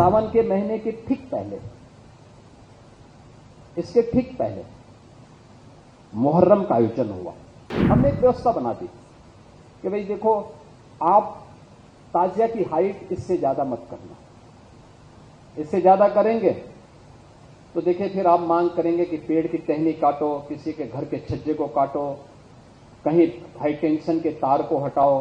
सावन के महीने के ठीक पहले, इसके ठीक पहले मुहर्रम का आयोजन हुआ। हमने एक व्यवस्था बना दी कि भाई देखो, आप ताजिया की हाइट इससे ज्यादा मत करना, इससे ज्यादा करेंगे तो देखिए फिर आप मांग करेंगे कि पेड़ की टहनी काटो, किसी के घर के छज्जे को काटो, कहीं हाई टेंशन के तार को हटाओ।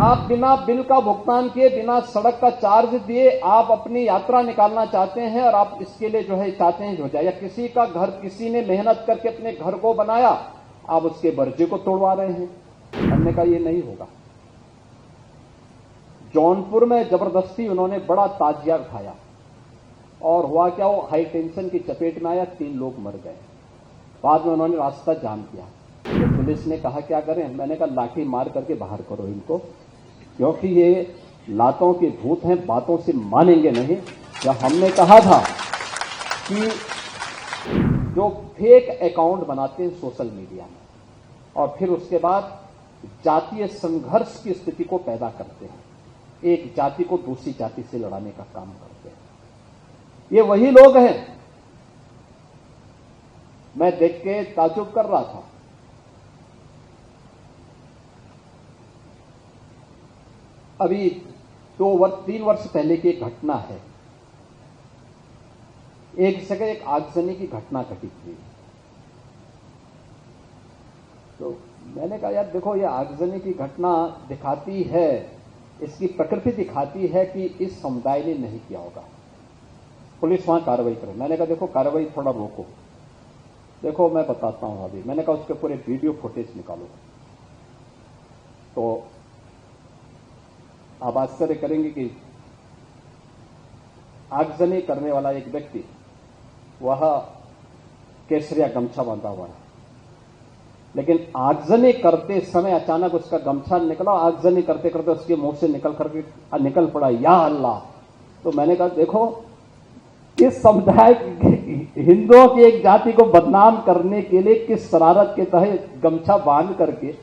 आप बिना बिल का भुगतान किए, बिना सड़क का चार्ज दिए आप अपनी यात्रा निकालना चाहते हैं और आप इसके लिए जो है चाहते हैं हो जाए, या किसी का घर किसी ने मेहनत करके अपने घर को बनाया, आप उसके बर्जे को तोड़वा रहे हैं। हमने कहा ये नहीं होगा। जौनपुर में जबरदस्ती उन्होंने बड़ा ताजिया उठाया और हुआ क्या, वो हाई टेंशन की चपेट में आया, 3 लोग मर गए। बाद में उन्होंने रास्ता जाम किया तो पुलिस ने कहा क्या करें, मैंने कहा लाठी मार करके बाहर करो इनको, क्योंकि ये लातों के भूत हैं, बातों से मानेंगे नहीं। जब हमने कहा था कि जो फेक अकाउंट बनाते हैं सोशल मीडिया में और फिर उसके बाद जातीय संघर्ष की स्थिति को पैदा करते हैं, एक जाति को दूसरी जाति से लड़ाने का काम करते हैं, ये वही लोग हैं। मैं देख के ताज्जुब कर रहा था। अभी 3 वर्ष पहले की एक घटना है, एक जगह एक आगजनी की घटना घटित हुई। तो मैंने कहा यार देखो, ये आगजनी की घटना दिखाती है, इसकी प्रकृति दिखाती है कि इस समुदाय ने नहीं किया होगा, पुलिस वहां कार्रवाई करे। मैंने कहा देखो कार्रवाई थोड़ा रोको, देखो मैं बताता हूं अभी। मैंने कहा उसके पूरे वीडियो फुटेज निकालो। तो आप आश्चर्य करेंगे कि आगजनी करने वाला एक व्यक्ति, वह केसरिया गमछा बांधा हुआ है, लेकिन आगजनी करते समय अचानक उसका गमछा निकला, आगजनी करते करते उसके मुंह से निकल पड़ा या अल्लाह। तो मैंने कहा देखो, किस समुदाय हिंदुओं की एक जाति को बदनाम करने के लिए किस शरारत के तहत गमछा बांध करके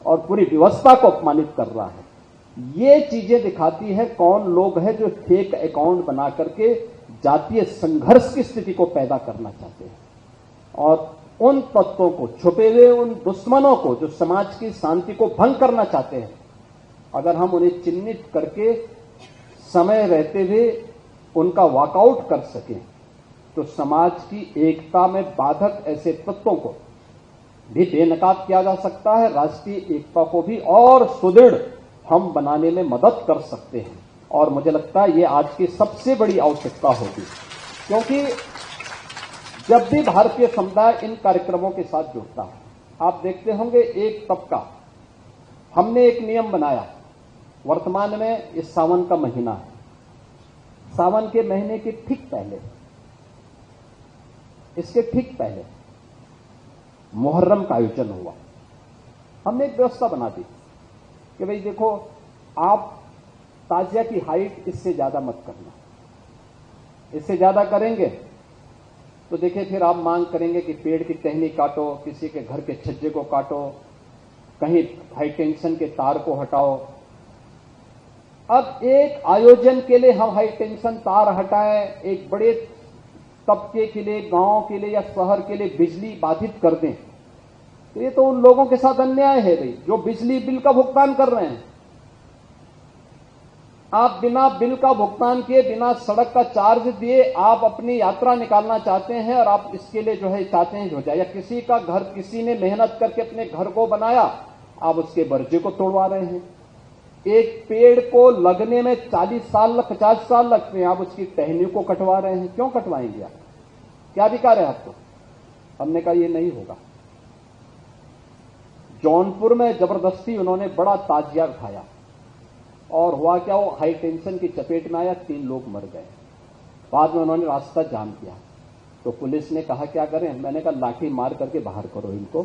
और पूरी व्यवस्था को अपमानित कर रहा है। ये चीजें दिखाती है कौन लोग हैं जो फेक अकाउंट बना करके जातीय संघर्ष की स्थिति को पैदा करना चाहते हैं, और उन तत्वों को, छुपे हुए उन दुश्मनों को जो समाज की शांति को भंग करना चाहते हैं, अगर हम उन्हें चिन्हित करके समय रहते हुए उनका वॉकआउट कर सकें तो समाज की एकता में बाधक ऐसे तत्वों को भी बेनकाब किया जा सकता है, राष्ट्रीय एकता को भी और सुदृढ़ हम बनाने में मदद कर सकते हैं। और मुझे लगता है ये आज की सबसे बड़ी आवश्यकता होगी, क्योंकि जब भी भारतीय समुदाय इन कार्यक्रमों के साथ जुड़ता है, आप देखते होंगे एक तबका, हमने एक नियम बनाया, वर्तमान में इस सावन का महीना है, सावन के महीने के ठीक पहले, इसके ठीक पहले मुहर्रम का आयोजन हुआ। हमने एक व्यवस्था बना दी कि भाई देखो, आप ताजिया की हाइट इससे ज्यादा मत करना, इससे ज्यादा करेंगे तो देखिए फिर आप मांग करेंगे कि पेड़ की टहनी काटो, किसी के घर के छज्जे को काटो, कहीं हाई टेंशन के तार को हटाओ। अब एक आयोजन के लिए हम हाई टेंशन तार हटाएं, एक बड़े तबके के लिए, गांव के लिए या शहर के लिए बिजली बाधित कर दें, तो ये तो उन लोगों के साथ अन्याय है भाई, जो बिजली बिल का भुगतान कर रहे हैं। आप बिना बिल का भुगतान किए, बिना सड़क का चार्ज दिए आप अपनी यात्रा निकालना चाहते हैं और आप इसके लिए जो है चाहते हैं हो जाए, या किसी का घर किसी ने मेहनत करके अपने घर को बनाया, आप उसके बर्जे को तोड़वा रहे हैं। एक पेड़ को लगने में 40 साल 50 साल लगते हैं, आप उसकी टहनी को कटवा रहे हैं। क्यों कटवाएंगे आप? क्या अधिकार है आपको? हमने कहा ये नहीं होगा। जौनपुर में जबरदस्ती उन्होंने बड़ा ताजिया उठाया और हुआ क्या, वो हाई टेंशन की चपेट में आया, 3 लोग मर गए। बाद में उन्होंने रास्ता जाम किया तो पुलिस ने कहा क्या करें, मैंने कहा लाठी मार करके बाहर करो इनको,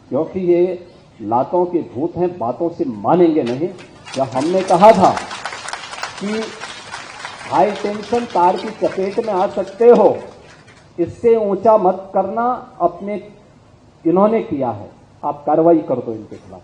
क्योंकि ये लातों के भूत हैं, बातों से मानेंगे नहीं। जब हमने कहा था कि हाई टेंशन तार की चपेट में आ सकते हो, इससे ऊंचा मत करना, अपने इन्होंने किया है, आप कार्रवाई कर दो इनके खिलाफ।